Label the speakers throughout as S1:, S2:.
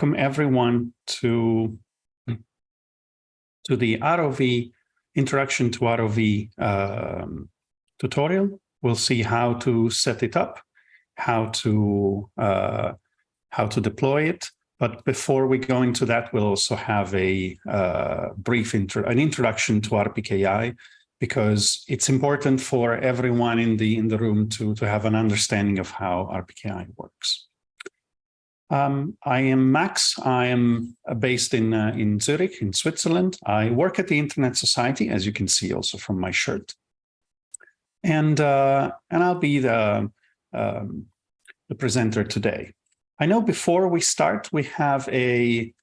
S1: welcome everyone to the ROV Introduction to ROV tutorial. We'll see how to set it up, how to deploy it. But before we go into that, we'll also have a brief introduction to RPKI, because it's important for everyone in the room to have an understanding of how RPKI works. I am Max. I am based in Zurich, in Switzerland. I work at the Internet Society, as you can see also from my shirt. And I'll be the presenter today. I know before we start, we have a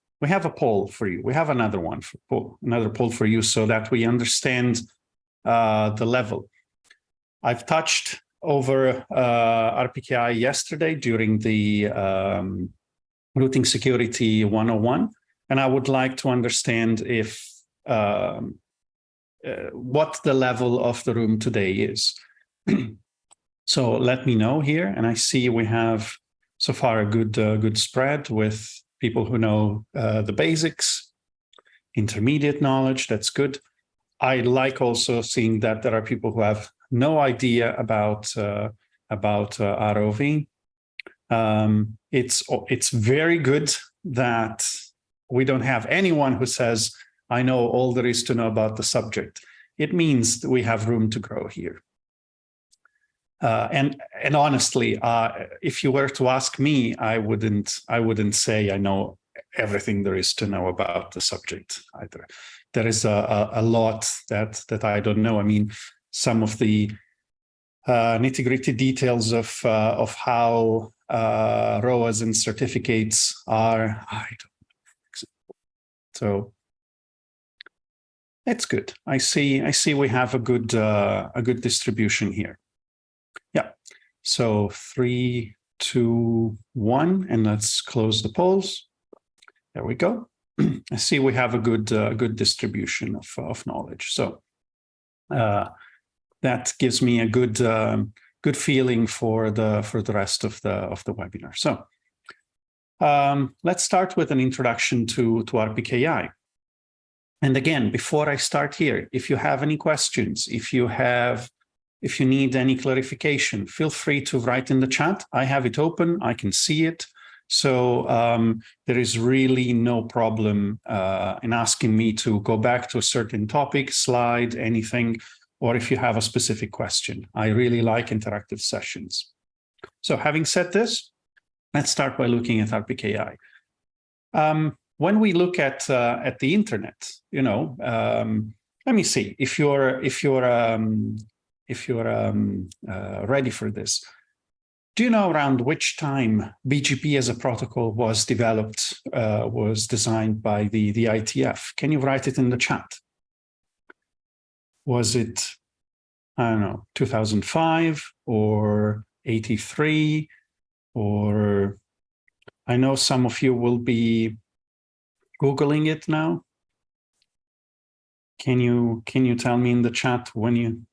S1: poll for you. We have another poll for you, so that we understand the level. I've touched over RPKI yesterday during the Routing Security 101, and I would like to understand if what the level of the room today is. So let me know here, and I see we have so far a good spread with people who know the basics, intermediate knowledge. That's good. I like also seeing that there are people who have no idea about ROV. It's very good that we don't have anyone who says, I know all there is to know about the subject. It means that we have room to grow here. And honestly, if you were to ask me, I wouldn't say I know everything there is to know about the subject either. There is a lot that I don't know. I mean, some of the nitty-gritty details of how ROAs and certificates are, I don't know. So it's good. I see we have a good distribution here. Yeah. So 3, 2, 1, and let's close the polls. There we go. I see we have a good distribution of knowledge. So that gives me a good feeling for the rest of the webinar. So let's start with an introduction to RPKI. And again, before I start here, if you have any questions, if you need any clarification, feel free to write in the chat. I have it open. I can see it. So there is really no problem in asking me to go back to a certain topic, slide, anything, or if you have a specific question. I really like interactive sessions. So having said this, let's start by looking at RPKI. When we look at the internet, you know, let me see if you're ready for this. Do you know around which time BGP as a protocol was developed, was designed by the ITF? Can you write it in the chat? Was it, I don't know, 2005 or 83? Or I know some of you will be Googling it now. Can you tell me in the chat when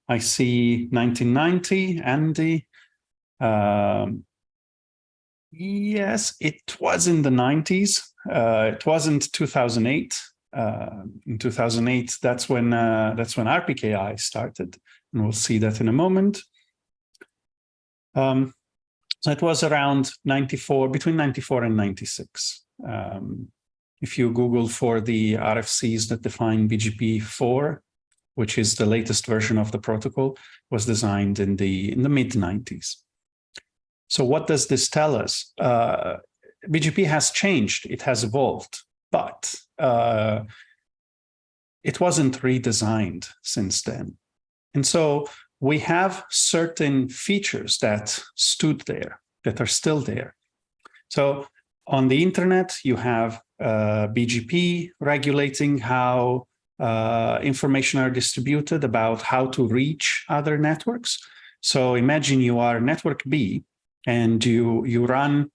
S1: I see 1990, Andy? Yes, it was in the 90s. It wasn't 2008. In 2008, that's when RPKI started, and we'll see that in a moment. So it was around 94, between 94 and 96. If you Google for the RFCs that define BGP4, which is the latest version of the protocol, was designed in the mid-90s. So what does this tell us? BGP has changed, it has evolved, but it wasn't redesigned since then. And so we have certain features that stood there, that are still there. So on the internet, you have BGP regulating how information are distributed about how to reach other networks. So imagine you are network B, and you run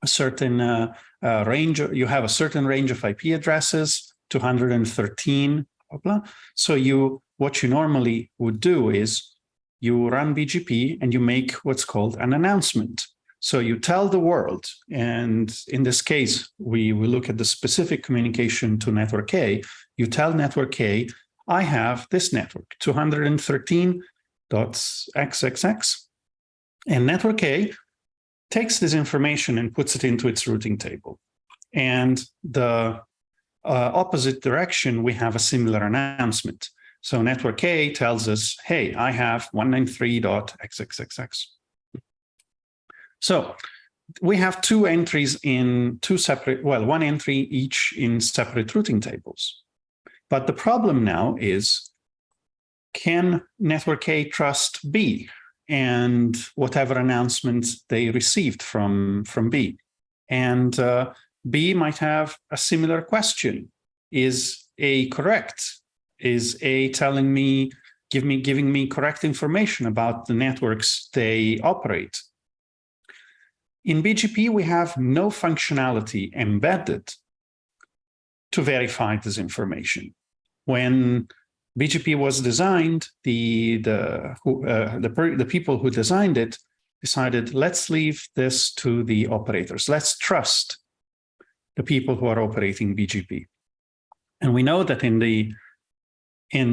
S1: a certain range, you have a certain range of IP addresses, 213, blah, blah. So what you normally would do is you run BGP and you make what's called an announcement. So you tell the world, and in this case, we look at the specific communication to network A. You tell network A, I have this network, 213.xxx, and network A takes this information and puts it into its routing table. And the opposite direction, we have a similar announcement. So network A tells us, hey, I have 193.xxxx. So we have two entries in two separate, well, one entry each in separate routing tables. But the problem now is, can network A trust B and whatever announcement they received from B? And B might have a similar question. Is A correct? Is A telling me, giving me correct information about the networks they operate? In BGP, we have no functionality embedded to verify this information. When BGP was designed, the people who designed it decided, let's leave this to the operators. Let's trust the people who are operating BGP. And we know that in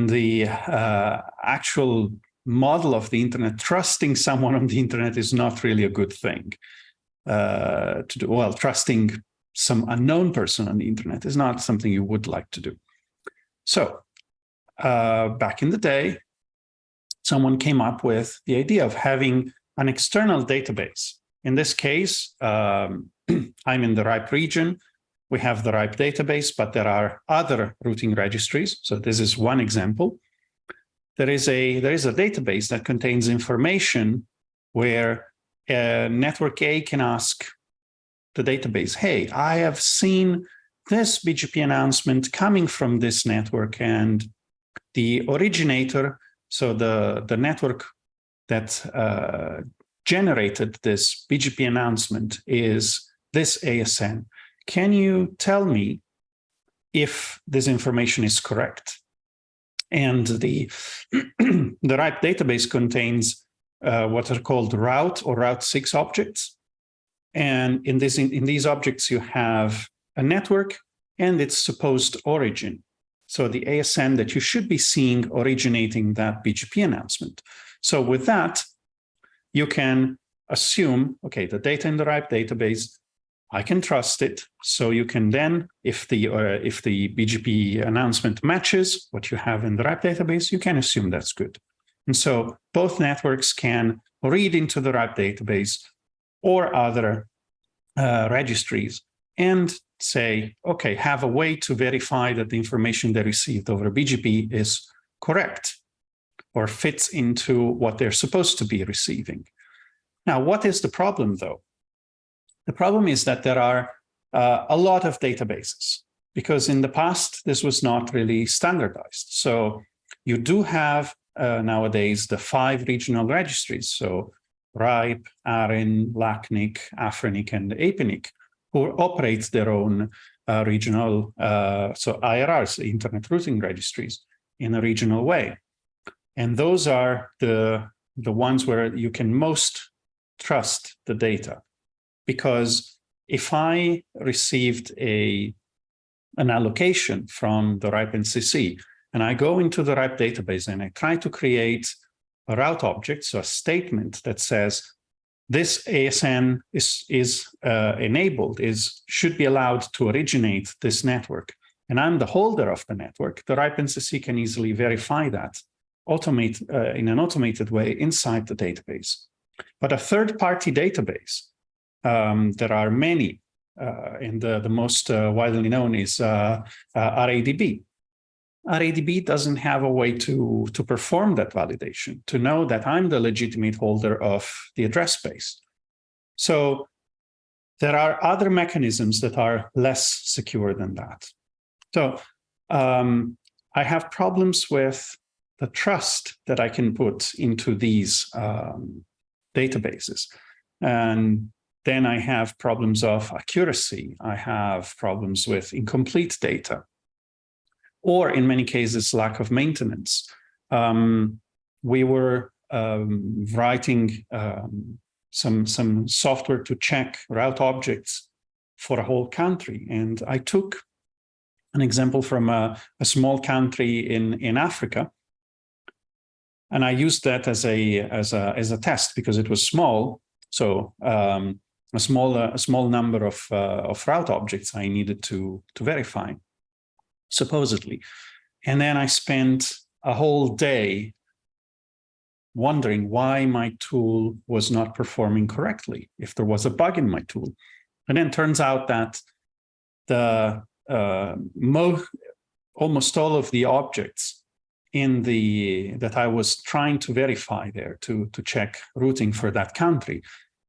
S1: the actual model of the internet, trusting someone on the internet is not really a good thing. To do. Well, trusting some unknown person on the internet is not something you would like to do. So back in the day, someone came up with the idea of having an external database. In this case, I'm in the RIPE region. We have the RIPE database, but there are other routing registries. So this is one example. There is a database that contains information where network A can ask the database, hey, I have seen this BGP announcement coming from this network, and the originator, so the network that generated this BGP announcement is this ASN. Can you tell me if this information is correct? And the RIPE database contains what are called route or route 6 objects. And in these objects, you have a network and its supposed origin. So the ASN that you should be seeing originating that BGP announcement. So with that, you can assume, okay, the data in the RIPE database, I can trust it. So you can then, if the BGP announcement matches what you have in the RIPE database, you can assume that's good. And so both networks can read into the RIPE database or other registries and say, okay, have a way to verify that the information they received over BGP is correct or fits into what they're supposed to be receiving. Now, what is the problem, though? The problem is that there are a lot of databases, because in the past, this was not really standardized. So you do have nowadays the 5 regional registries, so RIPE, ARIN, LACNIC, AFRINIC, and APINIC, who operate their own regional, so IRRs, Internet Routing Registries, in a regional way. And those are the ones where you can most trust the data. Because if I received an allocation from the RIPE NCC, and I go into the RIPE database and I try to create a route object, so a statement that says this ASN is enabled, should be allowed to originate this network, and I'm the holder of the network, the RIPE NCC can easily verify that in an automated way inside the database. But a third-party database, there are many, and the most widely known is RADB. RADB doesn't have a way to perform that validation, to know that I'm the legitimate holder of the address space. So there are other mechanisms that are less secure than that. So I have problems with the trust that I can put into these databases. And then I have problems of accuracy. I have problems with incomplete data, or in many cases, lack of maintenance. We were writing some software to check route objects for a whole country. And I took an example from a small country in Africa, and I used that as a test because it was small. So a small number of route objects I needed to verify, supposedly. And then I spent a whole day wondering why my tool was not performing correctly, if there was a bug in my tool. And then it turns out that almost all of the objects that I was trying to verify there to check routing for that country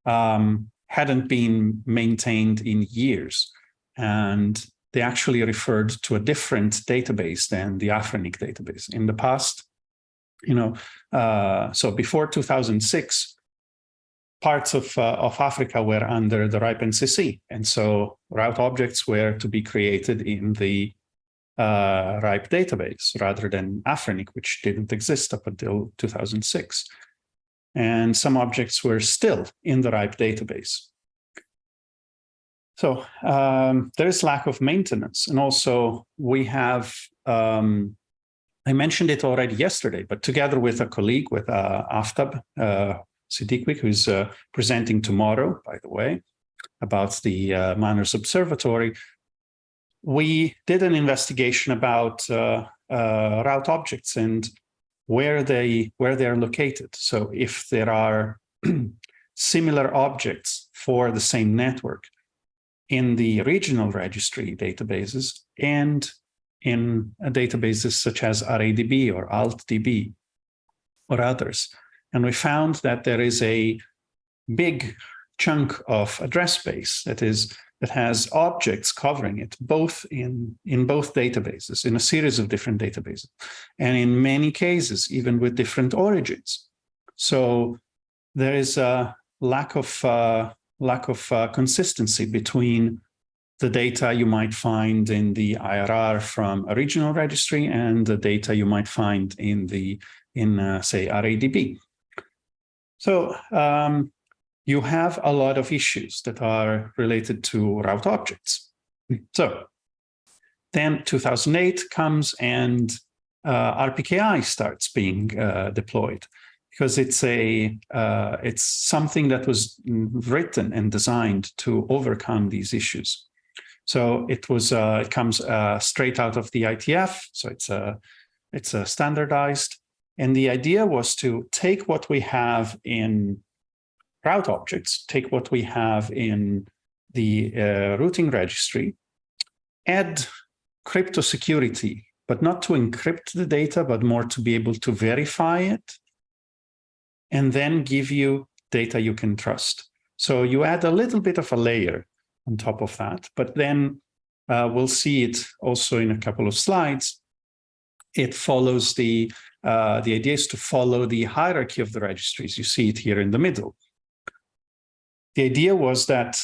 S1: hadn't been maintained in years. And they actually referred to a different database than the Afrinic database. In the past, so before 2006, parts of Africa were under the RIPE NCC. And so route objects were to be created in the RIPE database rather than Afrinic, which didn't exist up until 2006. And some objects were still in the RIPE database. So there is lack of maintenance. And also we have, I mentioned it already yesterday, but together with a colleague, with Aftab Siddiqui, who's presenting tomorrow, by the way, about the Miners Observatory, we did an investigation about route objects and where they're located. So if there are similar objects for the same network in the regional registry databases and in databases such as RADB or AltDB or others. And we found that there is a big chunk of address space that has objects covering it, both in both databases, in a series of different databases, and in many cases, even with different origins. So there is a lack of consistency between the data you might find in the IRR from a regional registry and the data you might find in say RADB. So you have a lot of issues that are related to route objects. So then 2008 comes and RPKI starts being deployed, because it's something that was written and designed to overcome these issues. So it comes straight out of the ITF, so it's standardized, and the idea was to take what we have in route objects, take what we have in the routing registry, add crypto security, but not to encrypt the data, but more to be able to verify it, and then give you data you can trust. So you add a little bit of a layer on top of that, but then we'll see it also in a couple of slides. It follows the idea is to follow the hierarchy of the registries. You see it here in the middle. The idea was that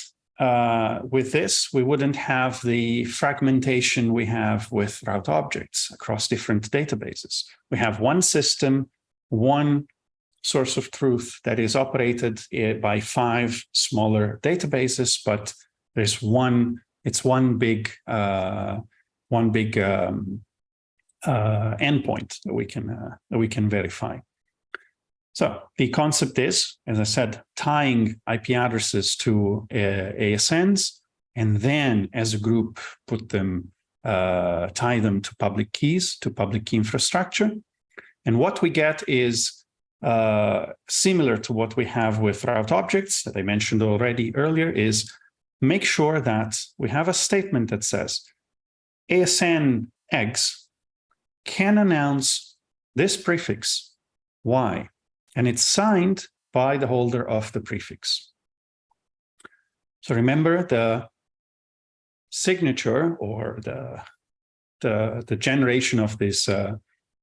S1: with this, we wouldn't have the fragmentation we have with route objects across different databases. We have one system, one source of truth that is operated by 5 smaller databases, but there's it's one big endpoint that we can verify. So the concept is, as I said, tying IP addresses to ASNs, and then as a group tie them to public keys, to public key infrastructure. And what we get is similar to what we have with route objects that I mentioned already earlier, is make sure that we have a statement that says ASN X can announce this prefix Y, and it's signed by the holder of the prefix. So remember, the signature or the generation of this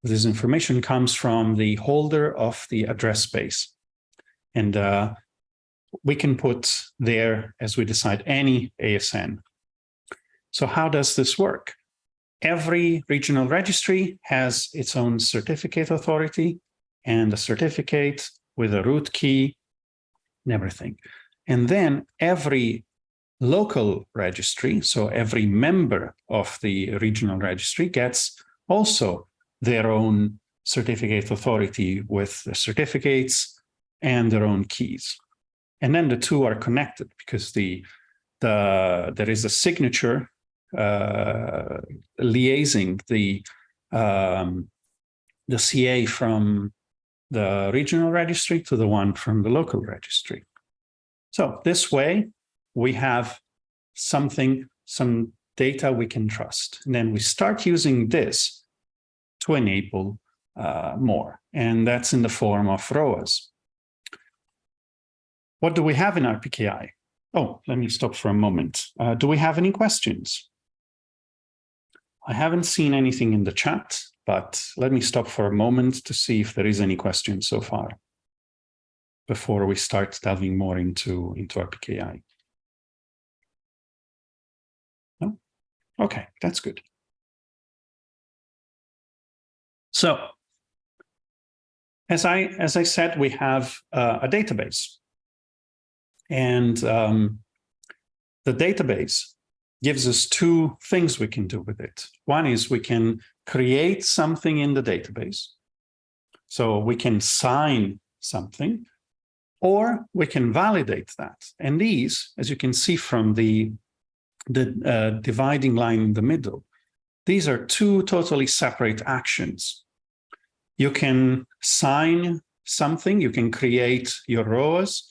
S1: information comes from the holder of the address space. And we can put there, as we decide, any ASN. So how does this work? Every regional registry has its own certificate authority and a certificate with a root key and everything. And then every local registry, so every member of the regional registry, gets also their own certificate authority with the certificates and their own keys. And then the two are connected because there is a signature liaising the CA from the regional registry to the one from the local registry. So this way, we have some data we can trust. And then we start using this to enable more. And that's in the form of ROAs. What do we have in RPKI? Oh, let me stop for a moment. Do we have any questions? I haven't seen anything in the chat, but let me stop for a moment to see if there is any questions so far before we start delving more into RPKI. No? Okay, that's good. So, as I said, we have a database. And the database gives us two things we can do with it. One is we can create something in the database. So we can sign something, or we can validate that. And these, as you can see from the dividing line in the middle, these are two totally separate actions. You can sign something, you can create your ROAs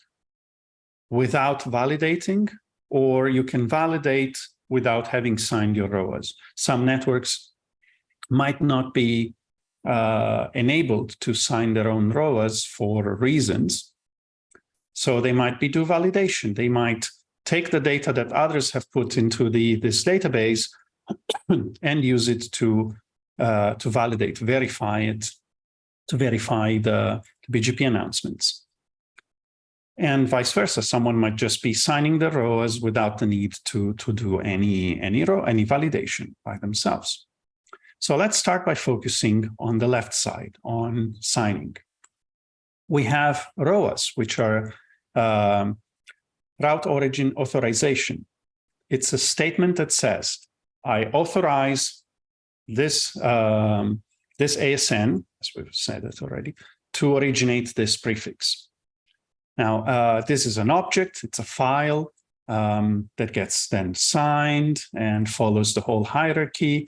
S1: without validating, or you can validate without having signed your ROAs. Some networks might not be enabled to sign their own ROAs for reasons. So they might do validation. They might take the data that others have put into this database and use it to validate, verify it, to verify the BGP announcements. And vice versa, someone might just be signing the ROAs without the need to do any validation by themselves. So let's start by focusing on the left side, on signing. We have ROAs, which are Route Origin Authorization. It's a statement that says, I authorize this ASN, as we've said it already, to originate this prefix. Now, this is an object, it's a file that gets then signed and follows the whole hierarchy.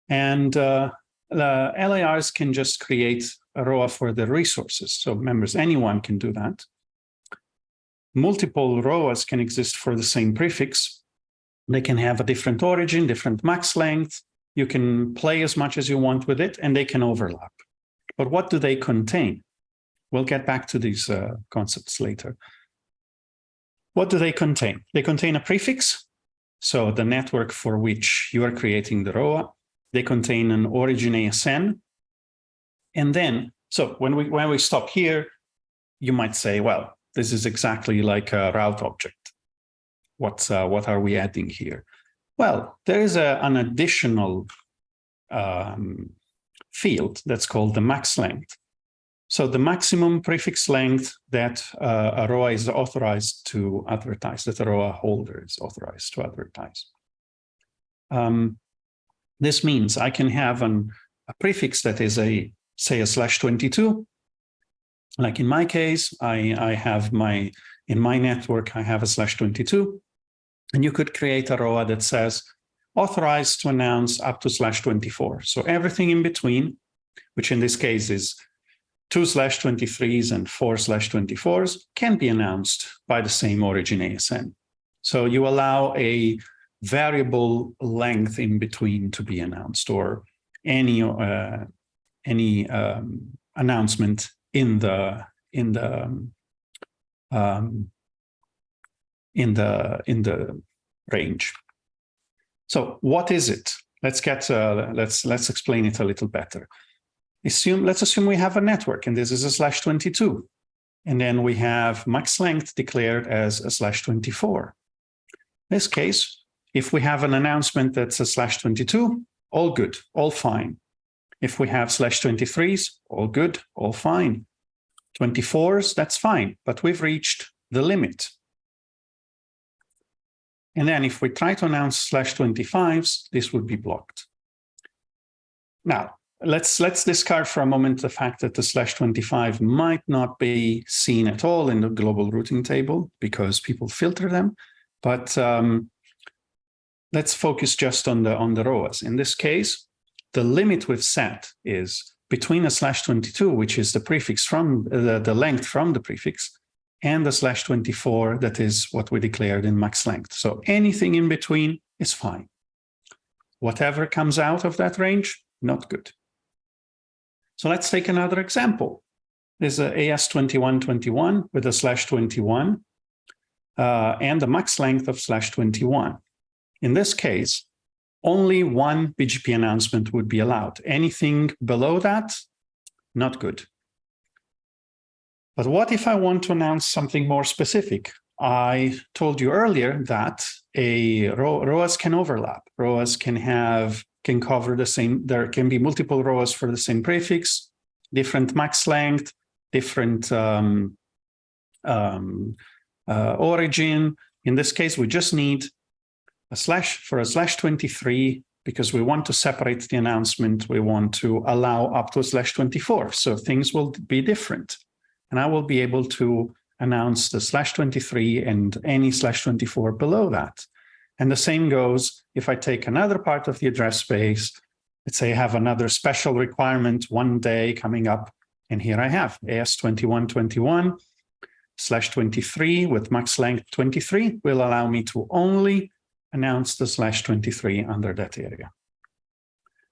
S1: And the LARs can just create a ROA for the resources. So members, anyone can do that. Multiple ROAs can exist for the same prefix. They can have a different origin, different max length. You can play as much as you want with it, and they can overlap. But what do they contain? We'll get back to these concepts later. What do they contain? They contain a prefix, so the network for which you are creating the ROA. They contain an origin ASN. And then, so when we stop here, you might say, well, this is exactly like a route object. What are we adding here? Well, there is an additional field that's called the max length. So the maximum prefix length that a ROA is authorized to advertise, that a ROA holder is authorized to advertise. This means I can have a prefix that is say a /22. Like in my case, I have in my network, I have a /22. And you could create a ROA that says authorized to announce up to /24. So everything in between, which in this case is 2/23s and 4/24s, can be announced by the same origin ASN. So you allow a variable length in between to be announced, or any announcement in the range. So what is it? Let's explain it a little better. Let's assume we have a network, and this is a /22, and then we have max length declared as a /24. In this case, if we have an announcement that's a /22, all good, all fine. If we have /23s, all good, all fine. 24s, that's fine, but we've reached the limit. And then if we try to announce /25s, this would be blocked. Now, let's discard for a moment the fact that the /25 might not be seen at all in the global routing table because people filter them. But let's focus just on the ROAs. In this case, the limit we've set is between a /22, which is the prefix from the length from the prefix, and the /24, that is what we declared in max length. So anything in between is fine. Whatever comes out of that range, not good. So let's take another example. There's a AS2121 with a /21 and a max length of /21. In this case, only one BGP announcement would be allowed. Anything below that, not good. But what if I want to announce something more specific? I told you earlier that a ROAs can overlap. ROAs can cover the same, there can be multiple ROAs for the same prefix, different max length, different origin. In this case, we just need a slash for a /23 because we want to separate the announcement. We want to allow up to a /24. So things will be different. And I will be able to announce the /23 and any /24 below that. And the same goes if I take another part of the address space. Let's say I have another special requirement one day coming up. And here I have AS2121 /23 with max length 23 will allow me to only announce the /23 under that area.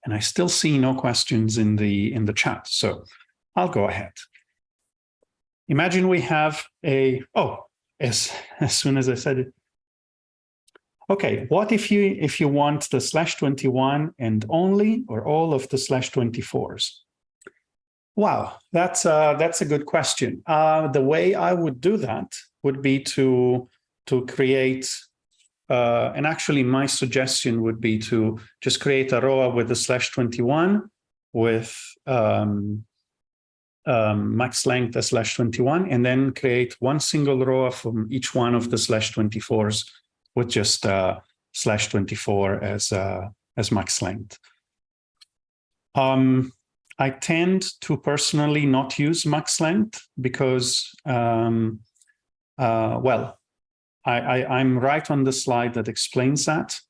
S1: And I still see no questions in the chat. So I'll go ahead. Imagine we have as soon as I said it. Okay, what if you want the /21 and only or all of the /24s? Wow, that's a good question. The way I would do that would be to create, and actually my suggestion would be to just create a ROA with the /21 with max length as /21, and then create one single ROA from each one of the /24s with just /24 as max length. I tend to personally not use max length because, well, I'm right on the slide that explains that.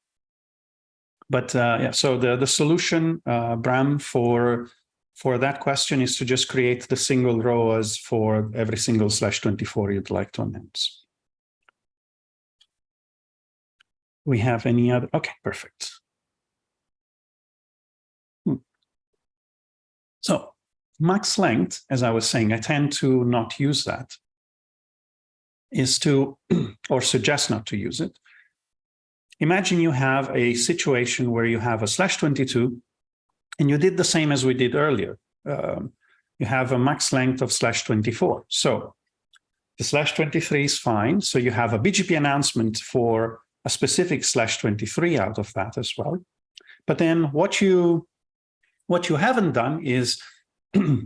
S1: But yeah, so the solution, Bram, for that question is to just create the single ROAs for every single /24 you'd like to announce. We have any other? Okay, perfect. So max length, as I was saying, I tend to not use that, is to, or suggest not to use it. Imagine you have a situation where you have a /22, and you did the same as we did earlier. You have a max length of /24. So the /23 is fine. So you have a BGP announcement for a specific /23 out of that as well. But then what you haven't done is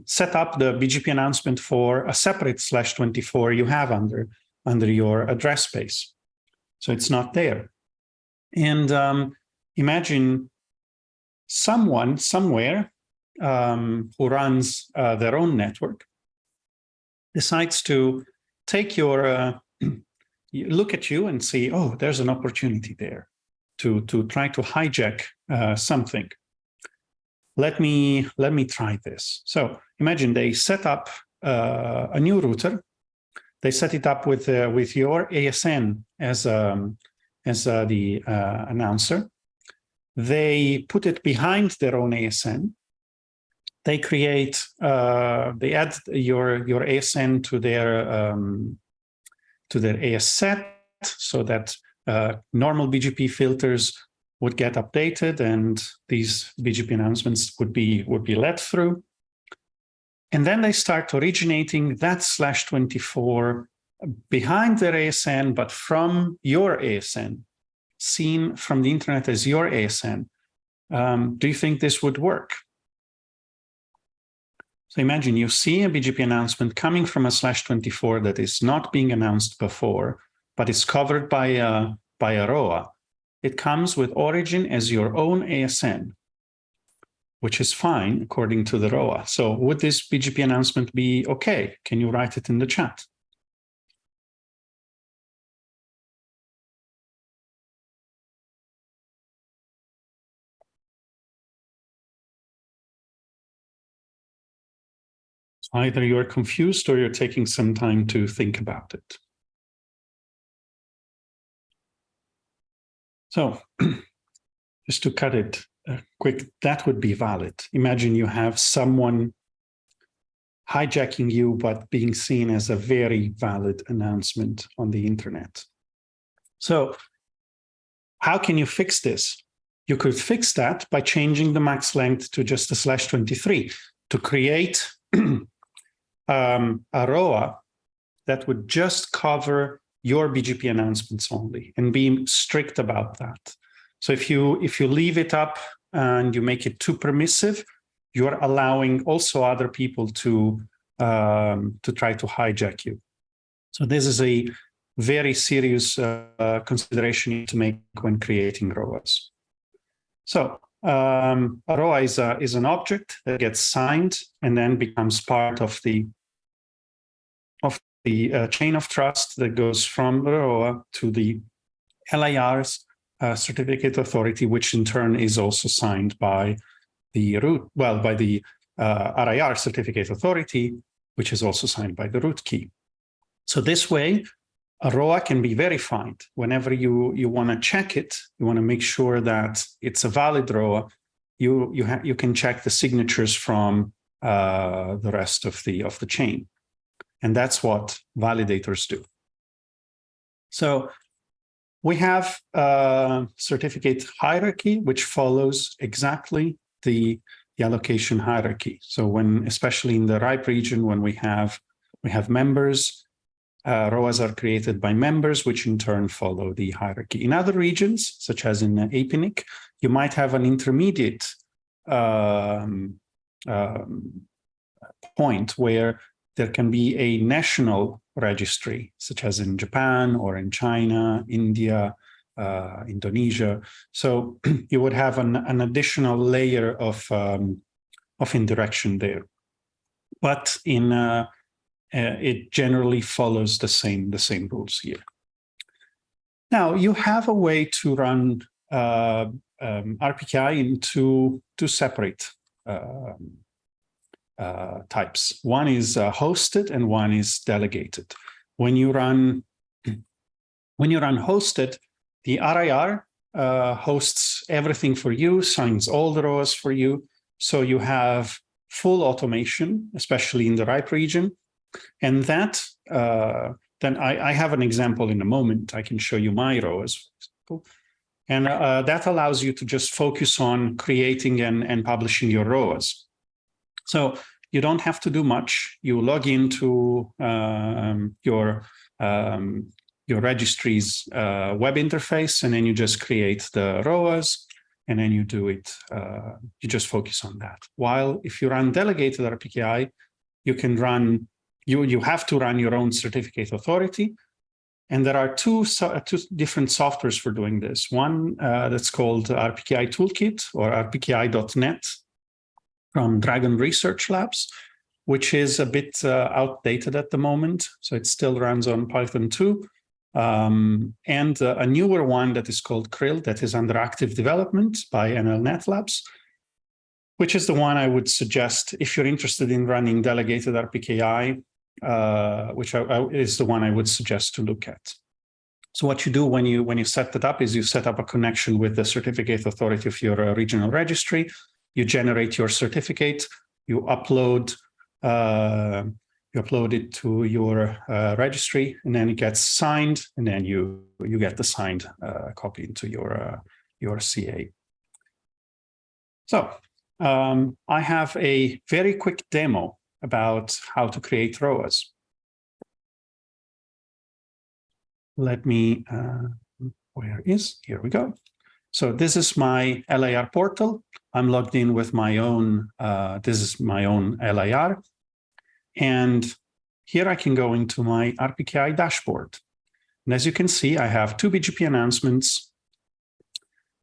S1: set up the BGP announcement for a separate /24 you have under your address space. So it's not there. And imagine someone somewhere who runs their own network decides to take your, look at you and see, oh, there's an opportunity there to try to hijack something. Let me try this. So imagine they set up a new router. They set it up with your ASN as the announcer. They put it behind their own ASN. They create, they add your ASN to their AS set so that normal BGP filters would get updated and these BGP announcements would be let through. And then they start originating that /24 behind their ASN, but from your ASN, seen from the internet as your ASN. Do you think this would work? So imagine you see a BGP announcement coming from a /24 that is not being announced before, but is covered by a ROA. It comes with origin as your own ASN, which is fine according to the ROA. So would this BGP announcement be okay? Can you write it in the chat? Either you're confused or you're taking some time to think about it. So just to cut it quick, that would be valid. Imagine you have someone hijacking you, but being seen as a very valid announcement on the internet. So how can you fix this? You could fix that by changing the max length to just a /23 to create a ROA that would just cover your BGP announcements only and be strict about that. So if you leave it up and you make it too permissive, you're allowing also other people to try to hijack you. So this is a very serious consideration to make when creating ROAs. So a ROA is an object that gets signed and then becomes part of the chain of trust that goes from the ROA to the LIR's certificate authority, which in turn is also signed by the RIR certificate authority, which is also signed by the root key. So this way, a ROA can be verified. Whenever you want to check it, you want to make sure that it's a valid ROA, you can check the signatures from the rest of the chain. And that's what validators do. So we have a certificate hierarchy, which follows exactly the allocation hierarchy. So when, especially in the RIPE region, when we have members, ROAs are created by members, which in turn follow the hierarchy. In other regions, such as in APNIC, you might have an intermediate point where there can be a national registry, such as in Japan or in China, India, Indonesia. So you would have an additional layer of indirection there. But it generally follows the same rules here. Now you have a way to run RPKI in two separate types. One is hosted and one is delegated. When you run hosted, the RIR hosts everything for you, signs all the ROAs for you. So you have full automation, especially in the RIPE region. And that, then I have an example in a moment. I can show you my ROAs. And that allows you to just focus on creating and publishing your ROAs. So you don't have to do much. You log into your registry's web interface, and then you just create the ROAs, and then you do it. You just focus on that. While if you run delegated RPKI, you can run. You have to run your own certificate authority, and there are two different softwares for doing this. One that's called RPKI Toolkit or RPKI.net from Dragon Research Labs, which is a bit outdated at the moment. So it still runs on Python 2. And a newer one that is called Krill that is under active development by NLNet Labs, which is the one I would suggest if you're interested in running delegated RPKI, which is the one I would suggest to look at. So what you do when you set that up is you set up a connection with the certificate authority of your regional registry. You generate your certificate, you upload it to your registry, and then it gets signed, and then you get the signed copy into your CA. So I have a very quick demo about how to create ROAs. Let me, here we go. So this is my LAR portal. I'm logged in with my own, this is my own LAR. And here I can go into my RPKI dashboard. And as you can see, I have 2 BGP announcements.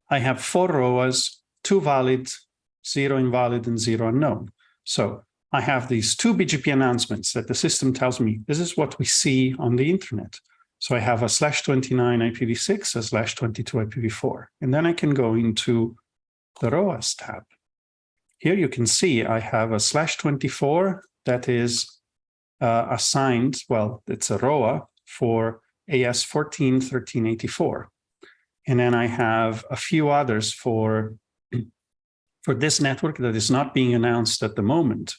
S1: I have 4 ROAs, 2 valid, 0 invalid, and 0 unknown. So I have these 2 BGP announcements that the system tells me this is what we see on the internet. So I have a /29 IPv6, a /22 IPv4, and then I can go into the ROAS tab. Here you can see I have a /24 that is assigned, well, it's a ROA for AS 141384. And then I have a few others for this network that is not being announced at the moment,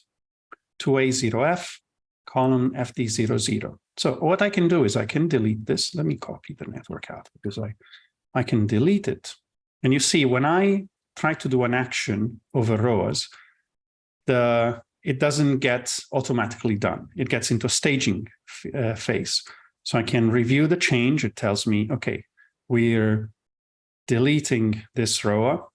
S1: 2A0F, colon FD00. So what I can do is I can delete this. Let me copy the network out because I can delete it. And you see, when I try to do an action over ROAs, it doesn't get automatically done. It gets into a staging phase. So I can review the change. It tells me, okay, we're deleting this ROA,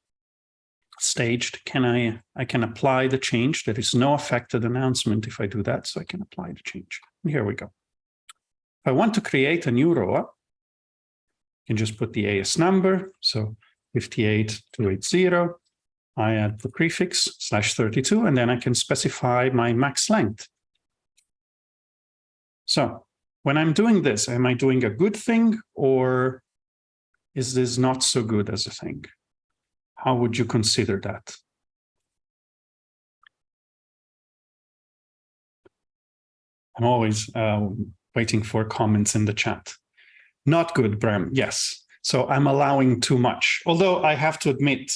S1: staged. I can apply the change. There is no affected announcement if I do that, so I can apply the change. And here we go. If I want to create a new ROA, I can just put the AS number, so 58280. I add the prefix /32, and then I can specify my max length. So when I'm doing this, am I doing a good thing, or is this not so good as a thing? How would you consider that? I'm always waiting for comments in the chat. Not good, Bram. Yes. So I'm allowing too much, although I have to admit,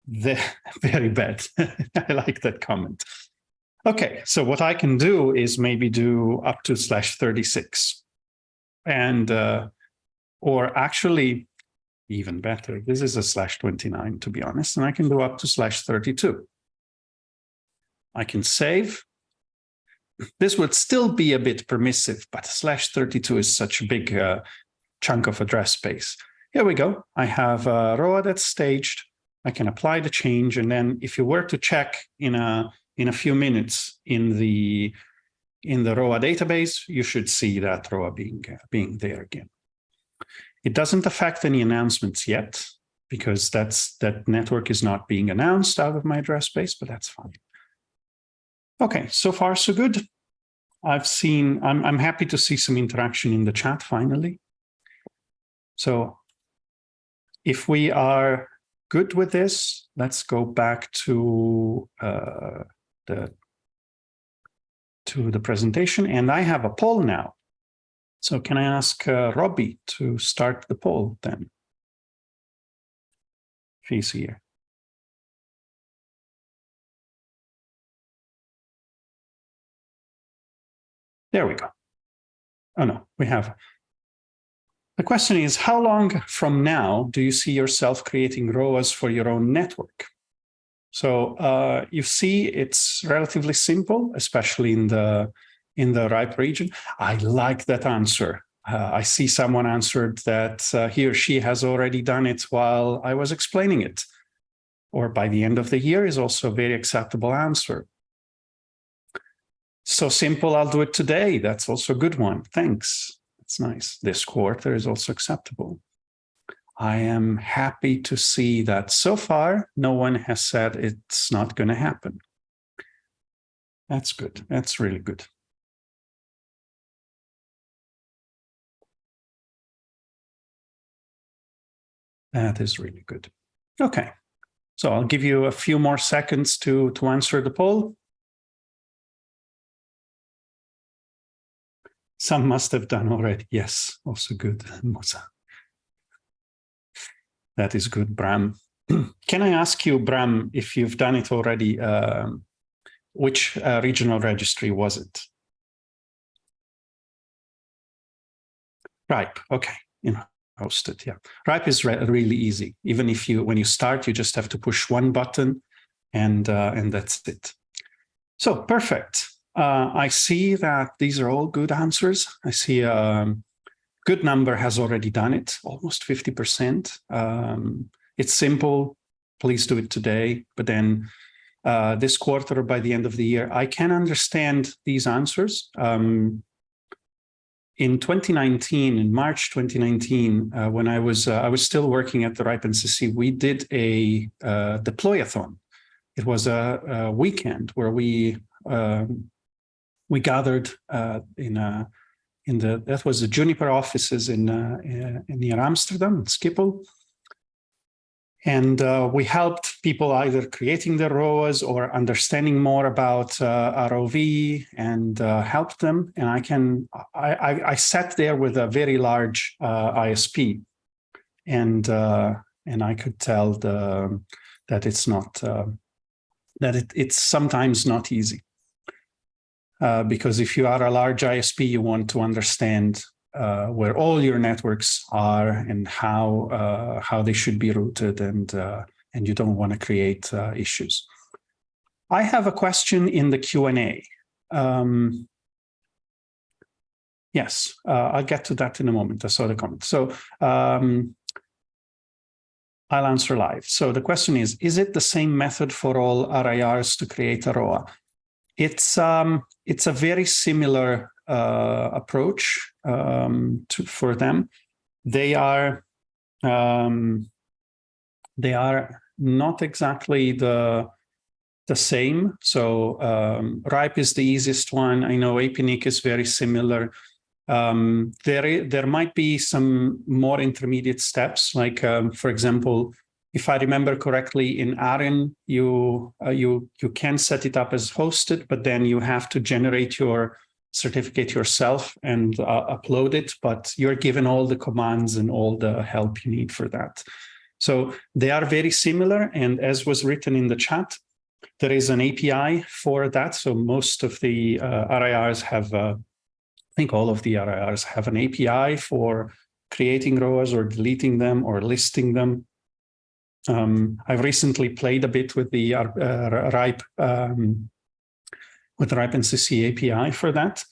S1: very bad. I like that comment. Okay, so what I can do is maybe do up to /36. And, or actually, even better, this is a /29, to be honest, and I can do up to /32. I can save. This would still be a bit permissive, but /32 is such a big chunk of address space. Here we go. I have a ROA that's staged. I can apply the change, and then if you were to check in a few minutes in the ROA database, you should see that ROA being there again. It doesn't affect any announcements yet because that network is not being announced out of my address space, but that's fine. Okay, so far so good. I'm happy to see some interaction in the chat finally. So if we are good with this, let's go back to the presentation, and I have a poll now. So can I ask Robbie to start the poll then? If he's here. There we go. Oh no, we have. The question is, how long from now do you see yourself creating ROAs for your own network? So you see it's relatively simple, especially in the RIPE region. I like that answer. I see someone answered that he or she has already done it while I was explaining it. Or by the end of the year is also a very acceptable answer. So simple, I'll do it today. That's also a good one. Thanks. That's nice. This quarter is also acceptable. I am happy to see that so far, no one has said it's not going to happen. That's good. That's really good. That is really good. Okay. So I'll give you a few more seconds to answer the poll. Some must have done already. Yes, also good. That is good, Bram. Can I ask you, Bram, if you've done it already, which regional registry was it? RIPE, okay, hosted, yeah. RIPE is really easy. Even if when you start, you just have to push one button and that's it. So perfect. I see that these are all good answers. I see a good number has already done it, almost 50%. it's simple, please do it today. But then this quarter or by the end of the year, I can understand these answers. In 2019, in March 2019, when I was still working at the RIPE NCC, we did a deploy-a-thon. It was a weekend where we gathered that was the Juniper offices in near Amsterdam, Schiphol. And we helped people either creating their ROAs or understanding more about ROV and helped them. And I sat there with a very large ISP, and I could tell that it's not it's sometimes not easy. Because if you are a large ISP, you want to understand where all your networks are and how they should be routed, and you don't want to create issues. I have a question in the Q&A. Yes, I'll get to that in a moment. I saw the comment. So I'll answer live. So the question is it the same method for all RIRs to create a ROA? It's a very similar approach for them. They are not exactly the same. So RIPE is the easiest one. I know APNIC is very similar. There might be some more intermediate steps, like for example, if I remember correctly, in ARIN, you can set it up as hosted, but then you have to generate your certificate yourself and upload it, but you're given all the commands and all the help you need for that. So they are very similar, and as was written in the chat, there is an API for that. So most of the RIRs have, I think all of the RIRs have an API for creating ROAs or deleting them or listing them. I've recently played a bit with the RIPE NCC API for that,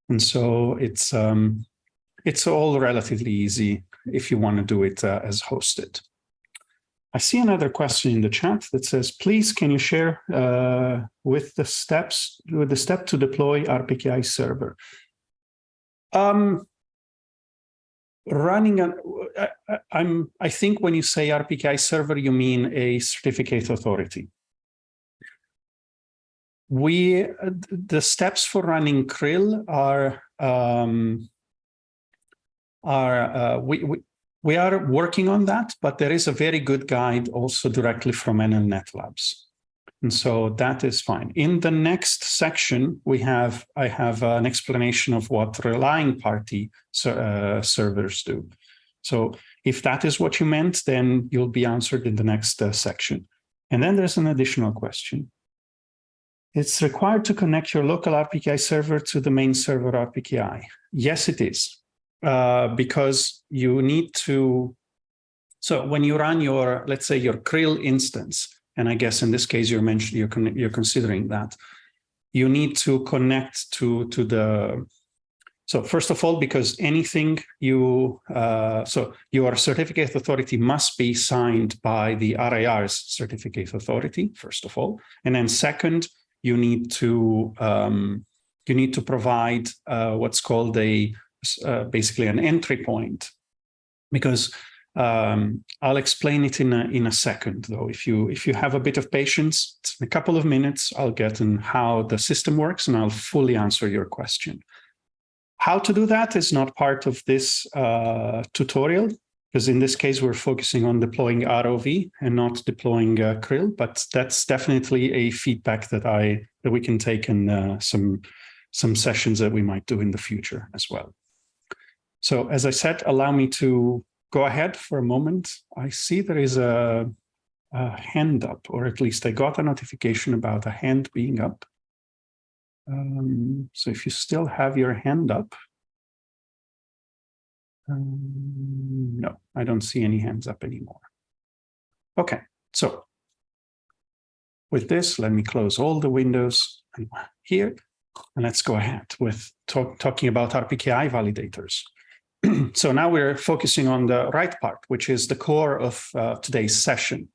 S1: and so it's all relatively easy if you want to do it as hosted. I see another question in the chat that says, "Please, can you share with the step to deploy RPKI server?" I think when you say RPKI server, you mean a certificate authority. The steps for running krill we are working on that, but there is a very good guide also directly from NLNet Labs. And so that is fine. In the next section, I have an explanation of what relying party servers do. So if that is what you meant, then you'll be answered in the next section. And then there's an additional question. It's required to connect your local RPKI server to the main server RPKI. Yes, it is, because you need to. So when you run your, let's say, your krill instance, and I guess in this case you're considering that, you need to connect to the. So first of all, because anything so your certificate authority must be signed by the RIR's certificate authority, first of all, and then second, you need to provide what's called basically an entry point, because I'll explain it in a second, though. If you have a bit of patience, in a couple of minutes, I'll get in how the system works, and I'll fully answer your question. How to do that is not part of this tutorial, because in this case, we're focusing on deploying ROV and not deploying krill, but that's definitely a feedback that we can take in some sessions that we might do in the future as well. So as I said, allow me to go ahead for a moment. I see there is a hand up, or at least I got a notification about a hand being up. So if you still have your hand up, no, I don't see any hands up anymore. Okay, so with this, let me close all the windows here, and let's go ahead with talking about RPKI validators. So now we're focusing on the right part, which is the core of today's session.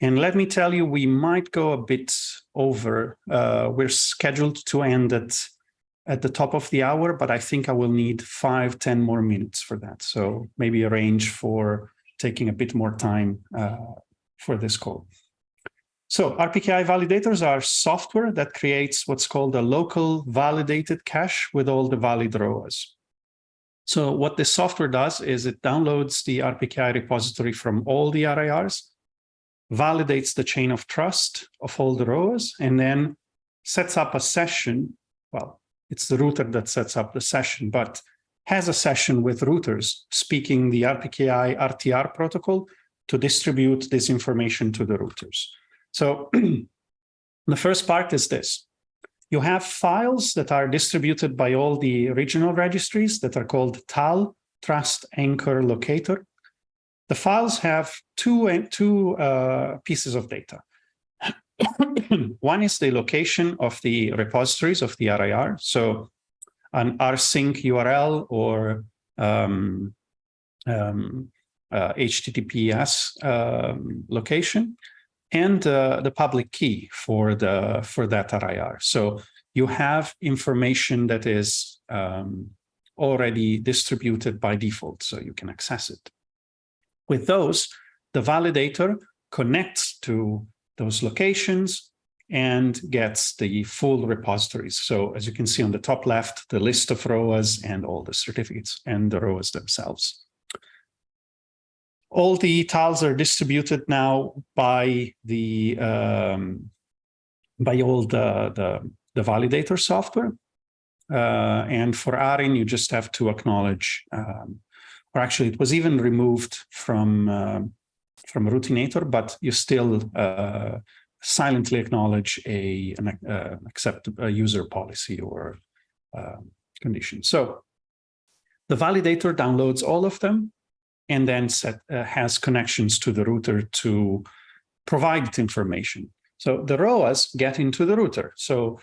S1: And let me tell you, we might go a bit over. We're scheduled to end at the top of the hour, but I think I will need 5-10 more minutes for that. So maybe arrange for taking a bit more time for this call. So RPKI validators are software that creates what's called a local validated cache with all the valid ROAs. So what this software does is it downloads the RPKI repository from all the RIRs, validates the chain of trust of all the ROAs, and then sets up a session. Well, it's the router that sets up the session, but has a session with routers speaking the RPKI RTR protocol to distribute this information to the routers. So the first part is this. You have files that are distributed by all the regional registries that are called TAL, Trust Anchor Locator. The files have two pieces of data. One is the location of the repositories of the RIR, so an rsync URL or HTTPS location, and the public key for that RIR. So you have information that is already distributed by default, so you can access it. With those, the validator connects to those locations and gets the full repositories. So as you can see on the top left, the list of ROAs and all the certificates and the ROAs themselves. All the TALs are distributed now by the by all the validator software. And for ARIN, you just have to acknowledge, or actually it was even removed from Routinator, but you still silently acknowledge accept a user policy or condition. So the validator downloads all of them and then has connections to the router to provide information. So the ROAs get into the router. So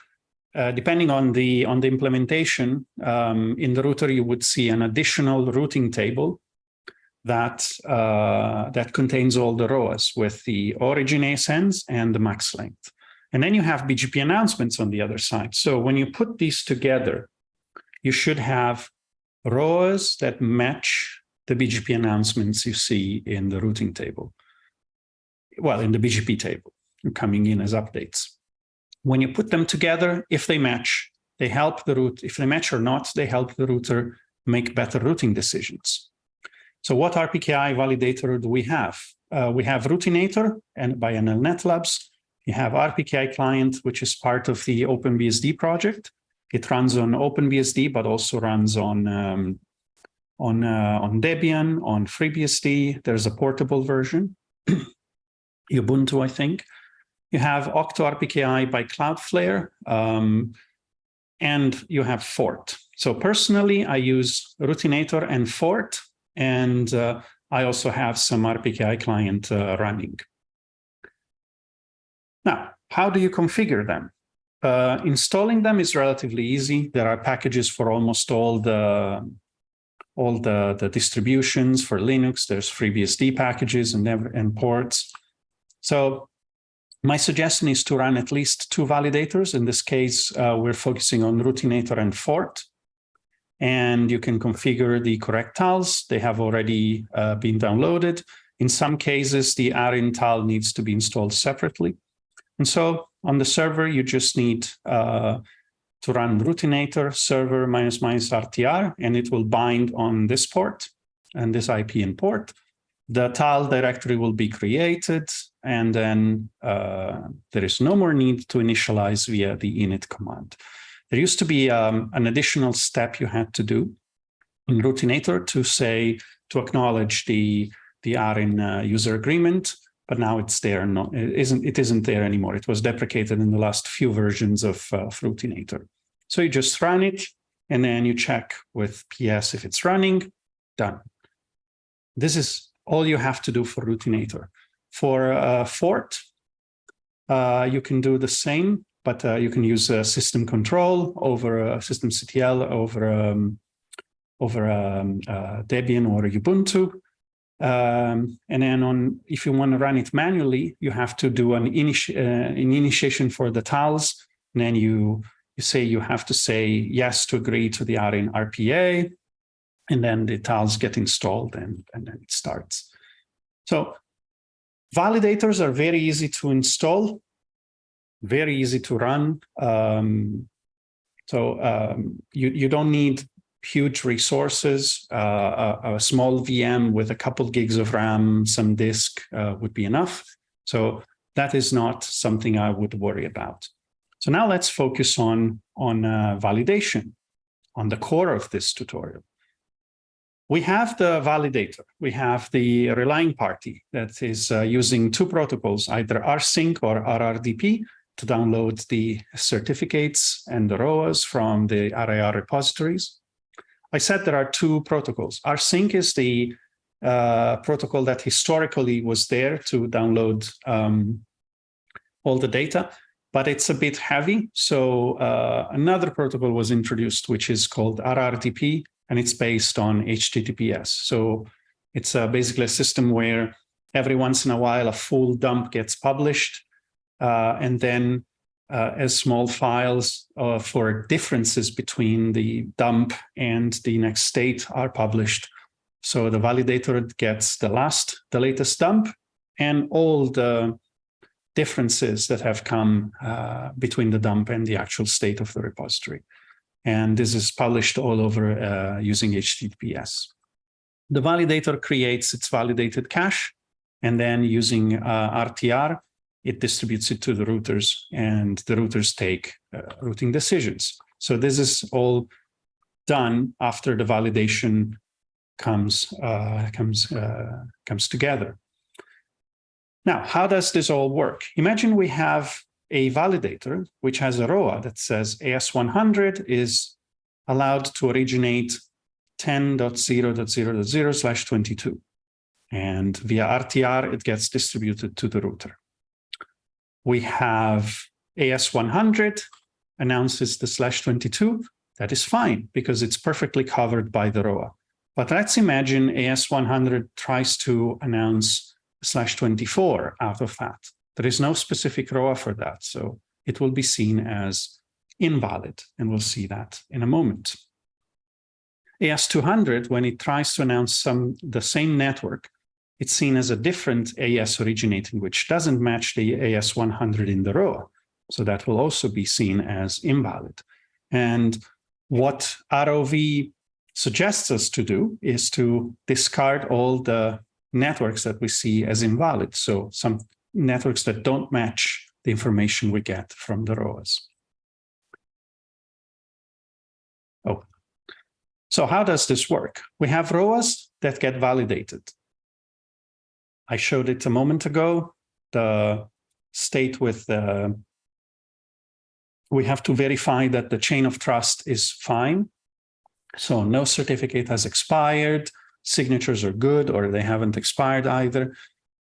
S1: depending on the implementation, in the router you would see an additional routing table that contains all the ROAs with the origin ASNs and the max length. And then you have BGP announcements on the other side. So when you put these together, you should have ROAs that match the BGP announcements you see in the routing table. Well, in the BGP table, coming in as updates. When you put them together, if they match, they help the route. If they match or not, they help the router make better routing decisions. So what RPKI validator do we have? We have Routinator and by NLNet Labs. You have RPKI client, which is part of the OpenBSD project. It runs on OpenBSD, but also runs on Debian, on FreeBSD. There's a portable version, Ubuntu, I think. You have Octo RPKI by Cloudflare, and you have Fort. So personally, I use Routinator and Fort, and I also have some RPKI client running. Now, how do you configure them? Installing them is relatively easy. There are packages for almost all the distributions. For Linux, there's FreeBSD packages and ports. So my suggestion is to run at least 2 validators. In this case, we're focusing on Routinator and Fort. And you can configure the correct TALs. They have already been downloaded. In some cases, the ARIN TAL needs to be installed separately. And so on the server, you just need to run Routinator server --RTR, and it will bind on this port and this IP and port. The TAL directory will be created, and then there is no more need to initialize via the init command. There used to be an additional step you had to do in Routinator to acknowledge the ARIN user agreement, but now it's there. No, it isn't there anymore. It was deprecated in the last few versions of Routinator. So you just run it, and then you check with PS if it's running. Done. This is all you have to do for Routinator. For Fort, you can do the same, but you can use system control over systemctl over Debian or Ubuntu. And then if you want to run it manually, you have to do an initiation for the tiles. And then you have to say yes to agree to the RPA, and then the tiles get installed and then it starts. So validators are very easy to install, very easy to run. You don't need huge resources. A small VM with a couple gigs of RAM, some disk would be enough. So that is not something I would worry about. So now let's focus on validation, on the core of this tutorial. We have the validator. We have the relying party that is using two protocols, either rsync or RRDP, to download the certificates and the ROAs from the RIR repositories. I said there are two protocols. rsync is the protocol that historically was there to download all the data, but it's a bit heavy. So another protocol was introduced, which is called RRDP, and it's based on HTTPS. So it's basically a system where every once in a while a full dump gets published, and then as small files for differences between the dump and the next state are published. So the validator gets the latest dump and all the differences that have come between the dump and the actual state of the repository. And this is published all over using HTTPS. The validator creates its validated cache, and then using RTR, it distributes it to the routers, and the routers take routing decisions. So this is all done after the validation comes together. Now, how does this all work? Imagine we have a validator which has a ROA that says AS100 is allowed to originate 10.0.0.0/22. And via RTR, it gets distributed to the router. We have AS100 announces the /22. That is fine because it's perfectly covered by the ROA. But let's imagine AS100 tries to announce /24 out of that. There is no specific ROA for that, so it will be seen as invalid, and we'll see that in a moment. AS200, when it tries to announce the same network, it's seen as a different AS originating, which doesn't match the AS100 in the ROA. So that will also be seen as invalid. And what ROV suggests us to do is to discard all the networks that we see as invalid. So some networks that don't match the information we get from the ROAs. Oh, so how does this work? We have ROAs that get validated. I showed it a moment ago, the state with we have to verify that the chain of trust is fine. So no certificate has expired, signatures are good, or they haven't expired either.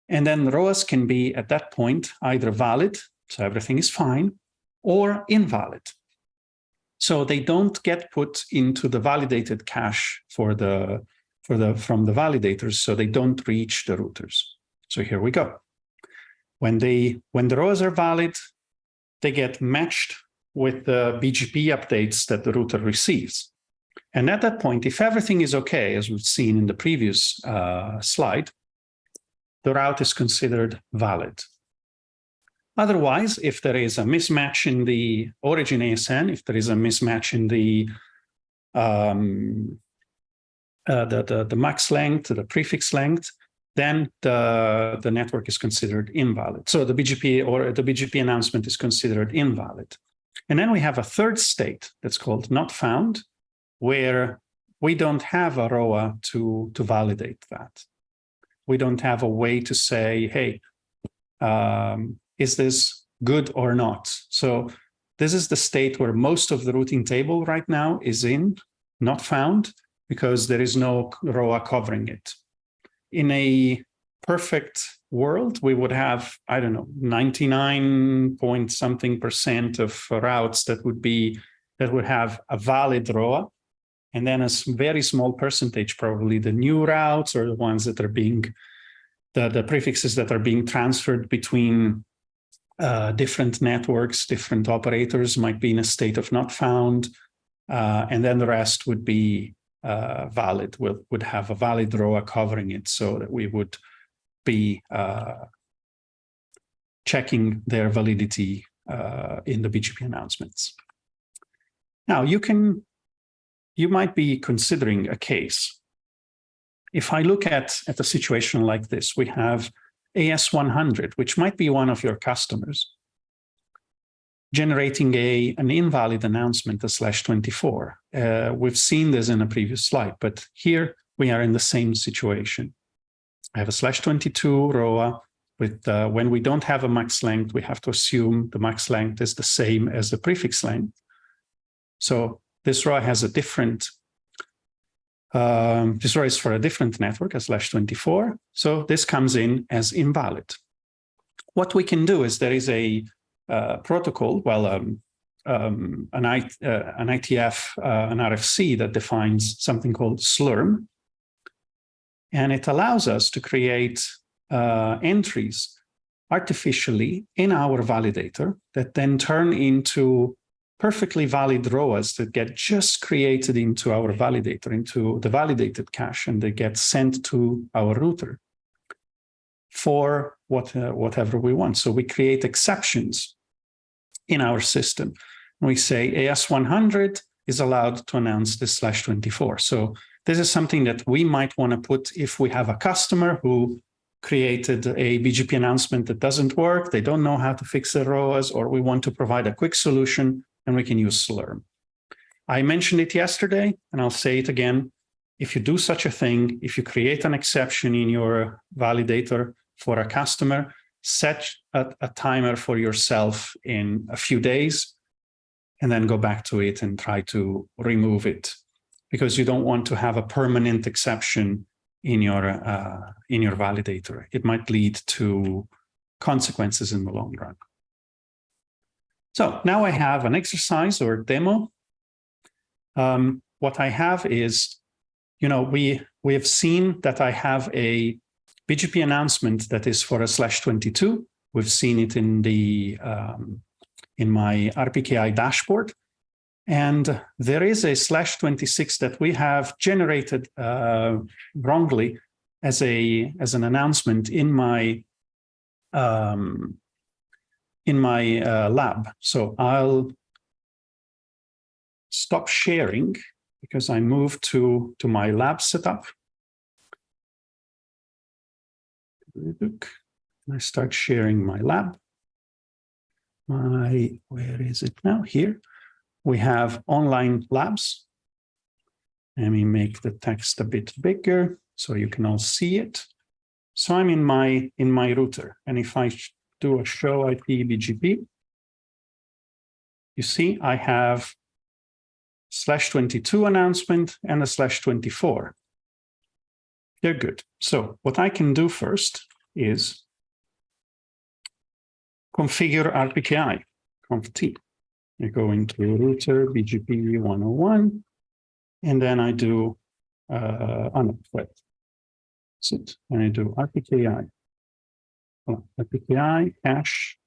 S1: And then the ROAs can be at that point either valid, so everything is fine, or invalid. So they don't get put into the validated cache from the validators, so they don't reach the routers. So here we go. When the ROAs are valid, they get matched with the BGP updates that the router receives. And at that point, if everything is okay, as we've seen in the previous slide, the route is considered valid. Otherwise, if there is a mismatch in the origin ASN, if there is a mismatch in the max length, the prefix length, then the network is considered invalid. So the BGP announcement is considered invalid. And then we have a third state that's called not found, where we don't have a ROA to validate that. We don't have a way to say, hey, is this good or not? So this is the state where most of the routing table right now is in, not found, because there is no ROA covering it. In a perfect world, we would have, I don't know, 99-point-something% of routes that would have a valid ROA. and then a very small percentage, probably the new routes or the ones that are being, the prefixes that are being transferred between different networks, different operators might be in a state of not found, and then the rest would be valid, would have a valid ROA covering it, so that we would be checking their validity in the BGP announcements. Now, you might be considering a case. If I look at a situation like this, we have AS100, which might be one of your customers, generating an invalid announcement, a /24. We've seen this in a previous slide, but here we are in the same situation. I have a /22 ROA with, when we don't have a max length, we have to assume the max length is the same as the prefix length. So this ROA has a different, this ROA is for a different network, a /24. So this comes in as invalid. What we can do is there is a protocol, well, an ITF, an RFC that defines something called slurm. And it allows us to create entries artificially in our validator that then turn into perfectly valid ROAs that get just created into our validator, into the validated cache, and they get sent to our router for whatever we want. So we create exceptions in our system. We say AS100 is allowed to announce this /24. So this is something that we might want to put if we have a customer who created a BGP announcement that doesn't work, they don't know how to fix the ROAs, or we want to provide a quick solution, and we can use Slurm. I mentioned it yesterday, and I'll say it again. If you do such a thing, if you create an exception in your validator for a customer, set a timer for yourself in a few days, and then go back to it and try to remove it, because you don't want to have a permanent exception in your validator. It might lead to consequences in the long run. So now I have an exercise or demo. What I have is, we have seen that I have a BGP announcement that is for a /22. We've seen it in the in my RPKI dashboard. And there is a /26 that we have generated wrongly as an announcement in my lab. So I'll stop sharing because I moved to my lab setup. I start sharing my lab. Where is it now? Here. We have online labs. Let me make the text a bit bigger so you can all see it. So I'm in my router, and if I do a show IP BGP, you see I have /22 announcement and a /24. They're good. So what I can do first is configure RPKI, conf-t. I go into router BGP 101, and then I do and I do RPKI. RPKI cache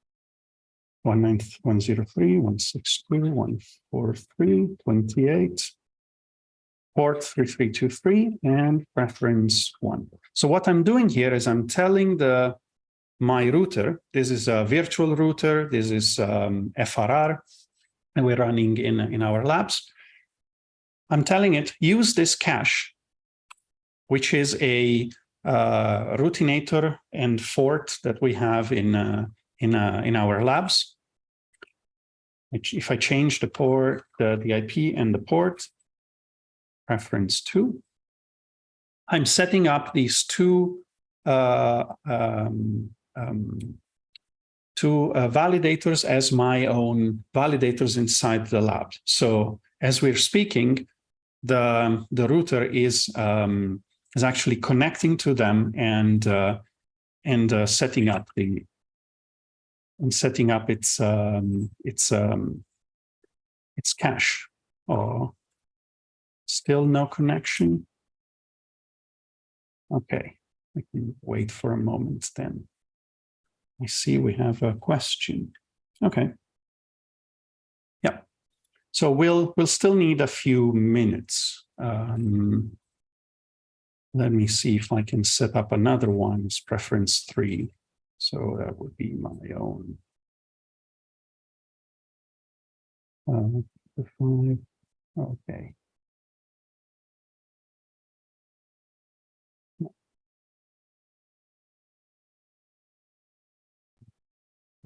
S1: 192.168 port 3323 and preference 1. So what I'm doing here is I'm telling my router, this is a virtual router, this is FRR, and we're running in our labs. I'm telling it, use this cache, which is a routinator and fort that we have in our labs. If I change the port, the IP and the port, preference 2, I'm setting up these two validators as my own validators inside the lab. So as we're speaking, the router is actually connecting to them and setting up its cache. Still no connection. Okay, we can wait for a moment then. I see we have a question. Okay. Yeah. So we'll still need a few minutes. Let me see if I can set up another one as preference 3. So that would be my own. 5. Okay.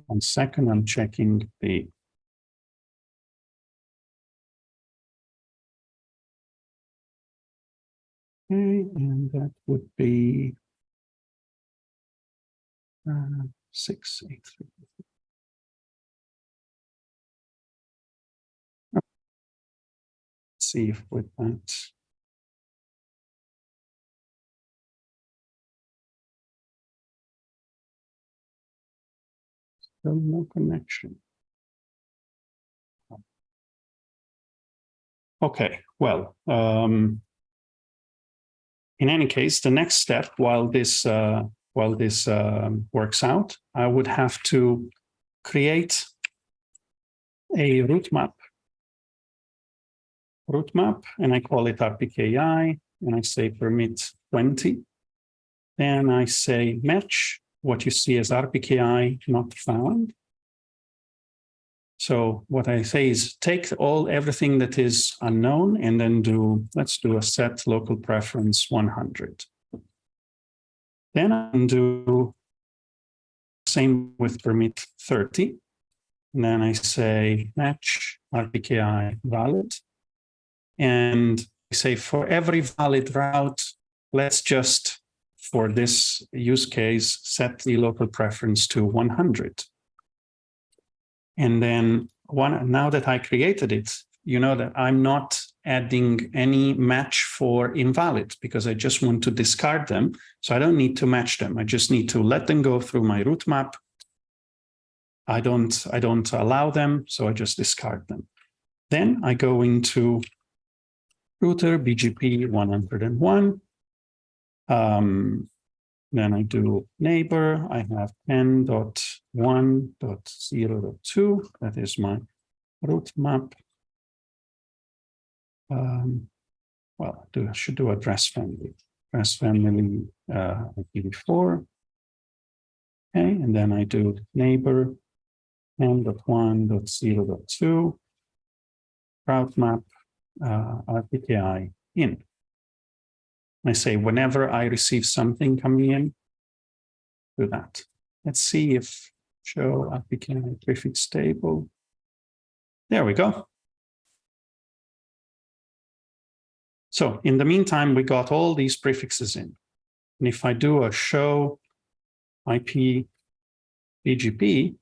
S1: 1 second, I'm checking the. Okay, and that would be 683. Let's see if with that. Still no connection. Okay, well, in any case, the next step, while this works out, I would have to create a route map, and I call it RPKI, and I say permit 20. Then I say match what you see as RPKI not found. So what I say is take everything that is unknown and then let's do a set local preference 100. Then I can do same with permit 30. And then I say match RPKI valid. And I say for every valid route, let's just, for this use case, set the local preference to 100. And then now that I created it, you know that I'm not adding any match for invalid because I just want to discard them. So I don't need to match them. I just need to let them go through my route map. I don't allow them, so I just discard them. Then I go into router BGP 101. Then I do neighbor. I have 10.1.0.2. That is my route map. Well, I should do address family. Address family IPv4. Okay, and then I do neighbor 10.1.0.2. Route map RPKI in. I say whenever I receive something coming in, do that. Let's see if show RPKI prefix table. There we go. So in the meantime, we got all these prefixes in. And if I do a show IP BGP,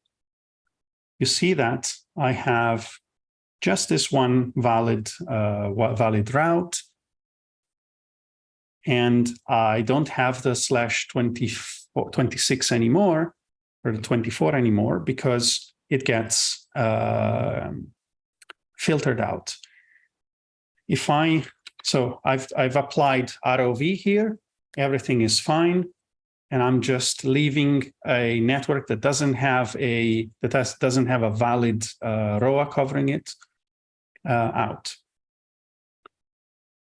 S1: you see that I have just this one valid route. And I don't have the /26 anymore, or the 24 anymore, because it gets filtered out. So I've applied ROV here, everything is fine, and I'm just leaving a network that doesn't have a valid ROA covering it out.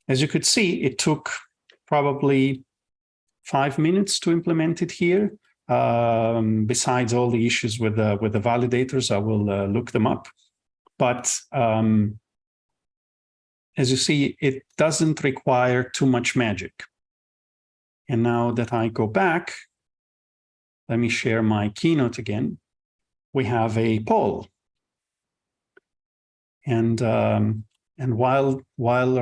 S1: As you could see, it took probably 5 minutes to implement it here. Besides all the issues with the validators, I will look them up. But as you see, it doesn't require too much magic. And now that I go back, let me share my keynote again. We have a poll. And while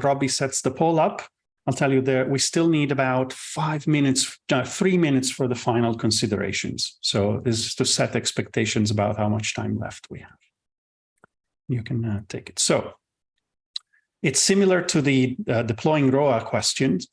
S1: Robbie sets the poll up, I'll tell you that we still need about 3 minutes for the final considerations. So this is to set expectations about how much time left we have. You can take it. So it's similar to the deploying ROA questions.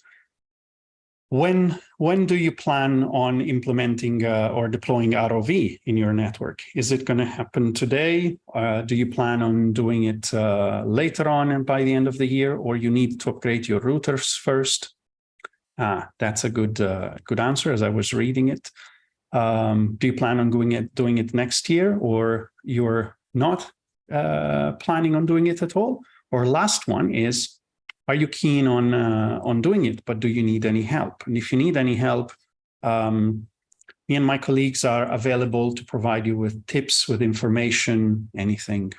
S1: When do you plan on implementing or deploying ROV in your network? Is it going to happen today? Do you plan on doing it later on and by the end of the year, or you need to upgrade your routers first? That's a good answer as I was reading it. Do you plan on doing it next year, or you're not planning on doing it at all? Or last one is, are you keen on doing it, but do you need any help? And if you need any help, me and my colleagues are available to provide you with tips, with information, anything.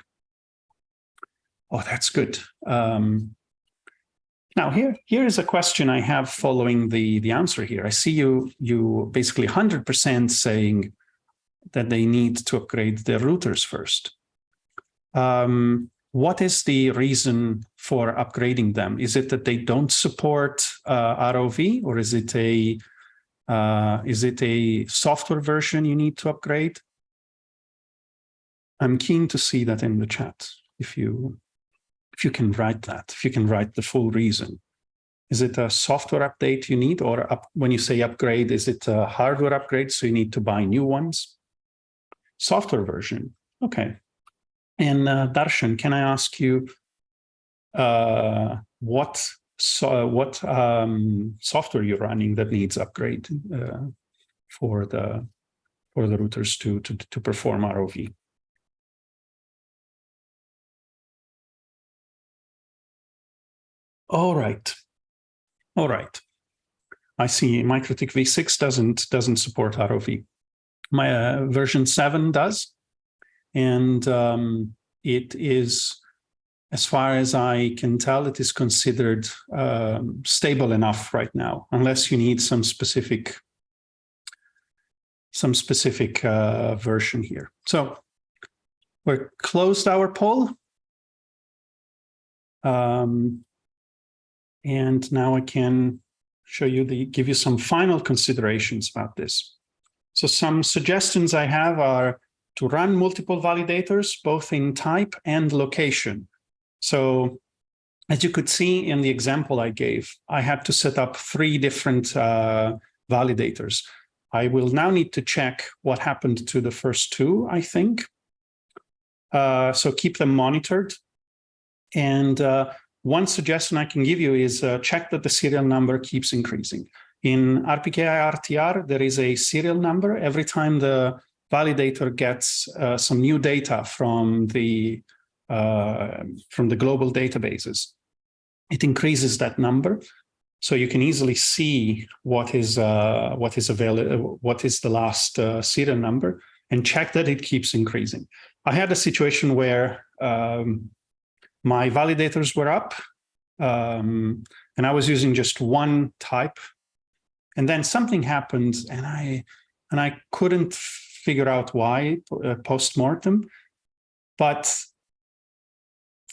S1: Oh, that's good. Now here is a question I have following the answer here. I see you basically 100% saying that they need to upgrade their routers first. What is the reason for upgrading them? Is it that they don't support ROV, or is it a software version you need to upgrade? I'm keen to see that in the chat. If you can write that, if you can write the full reason. Is it a software update you need, or when you say upgrade, is it a hardware upgrade, so you need to buy new ones? Software version, okay. And Darshan, can I ask you what software you're running that needs upgrade for the routers to perform ROV? All right. I see MikroTik V6 doesn't support ROV. My version 7 does. And it is, as far as I can tell, it is considered stable enough right now, unless you need some specific version here. So we're closed our poll. And now I can show you give you some final considerations about this. So some suggestions I have are to run multiple validators, both in type and location. So as you could see in the example I gave, I had to set up 3 different validators. I will now need to check what happened to the first 2, I think. So keep them monitored. And one suggestion I can give you is check that the serial number keeps increasing. In RPKI RTR, there is a serial number. Every time the validator gets some new data from the global databases, it increases that number, so you can easily see what is available, what is the last serial number, and check that it keeps increasing. I had a situation where my validators were up, and I was using just one type, and then something happened, and I couldn't figure out why post-mortem, but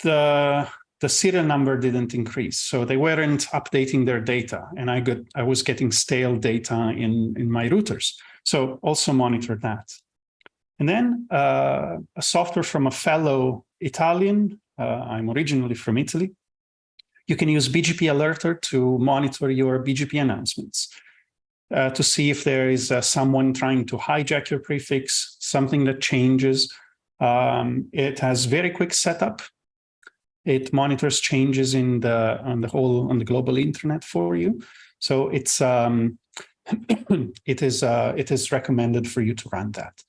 S1: the serial number didn't increase, so they weren't updating their data, and I was getting stale data in my routers. So also monitor that. And then a software from a fellow Italian. I'm originally from Italy. You can use BGP Alerter to monitor your BGP announcements, to see if there is someone trying to hijack your prefix, something that changes. It has very quick setup. It monitors changes on the global internet for you. So it's it is recommended for you to run that.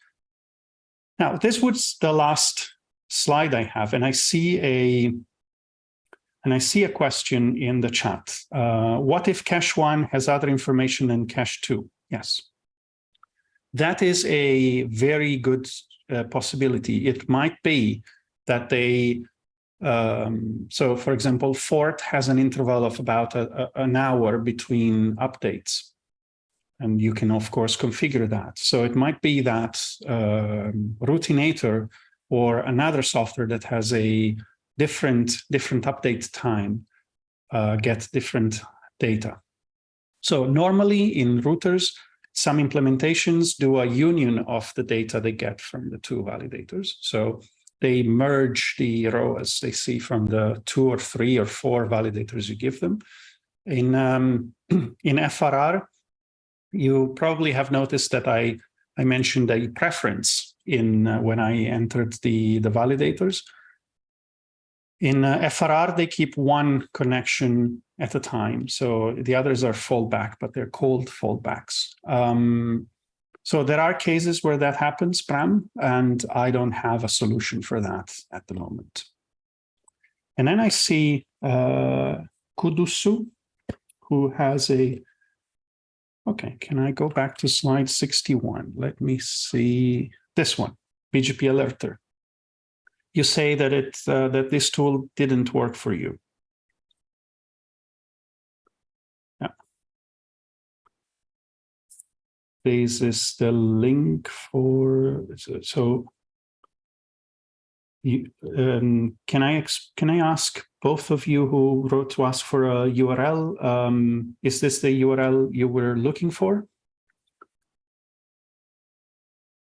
S1: Now, this was the last slide I have, and I see a question in the chat. What if cache 1 has other information than cache 2? Yes, that is a very good possibility. It might be that they, so for example, Fort has an interval of about an hour between updates. And you can, of course, configure that. So it might be that Routinator or another software that has a different update time gets different data. So normally in routers, some implementations do a union of the data they get from the 2 validators. So they merge the ROAs they see from the 2 or 3 or 4 validators you give them. in FRR, you probably have noticed that I mentioned a preference in when I entered the validators. In FRR, they keep one connection at a time. So the others are fallback, but they're called fallbacks. So there are cases where that happens, Bram, and I don't have a solution for that at the moment. And then I see Kudusu, who has a, okay, can I go back to slide 61? Let me see this one, BGP Alerter. You say that that this tool didn't work for you. Yeah. This is the link for, so you, can I ask both of you who wrote to us for a URL? Is this the URL you were looking for?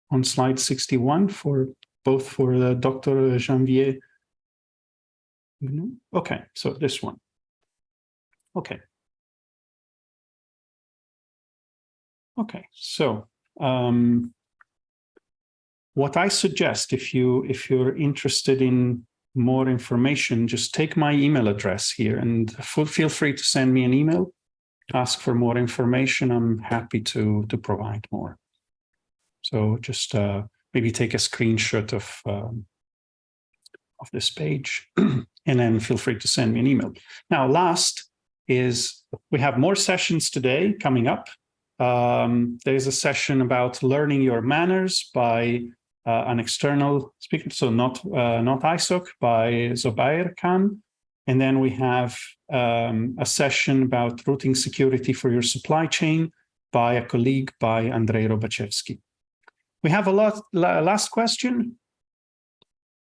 S1: On slide 61 for both for Dr. Janvier. Okay, so this one. Okay. Okay, so what I suggest, if you're interested in more information, just take my email address here and feel free to send me an email, ask for more information. I'm happy to provide more. So just maybe take a screenshot of this page and then feel free to send me an email. Now, last is we have more sessions today coming up. There's a session about learning your manners by an external speaker, so not ISOC, by Zubair Khan. And then we have a session about routing security for your supply chain by a colleague, by Andrei Robachevsky. We have a last question.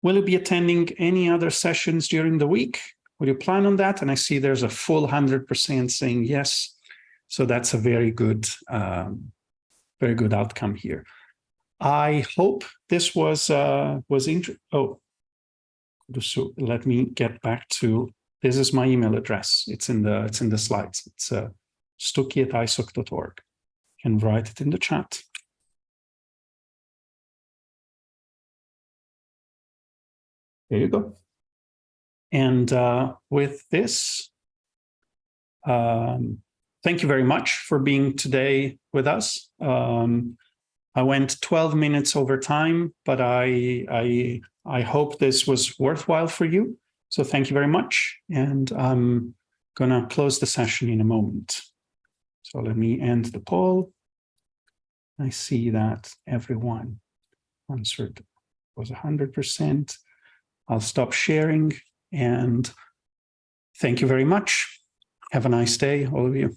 S1: Will you be attending any other sessions during the week? Will you plan on that? And I see there's a full 100% saying yes. So that's a very good outcome here. I hope this was interesting. Oh, so let me get back to, this is my email address. It's in the slides. It's stucchi@isoc.org. You can write it in the chat. There you go. And with this, thank you very much for being today with us. I went 12 minutes over time, but I hope this was worthwhile for you. So thank you very much. And I'm gonna close the session in a moment. So let me end the poll. I see that everyone answered was 100%. I'll stop sharing and thank you very much. Have a nice day, all of you.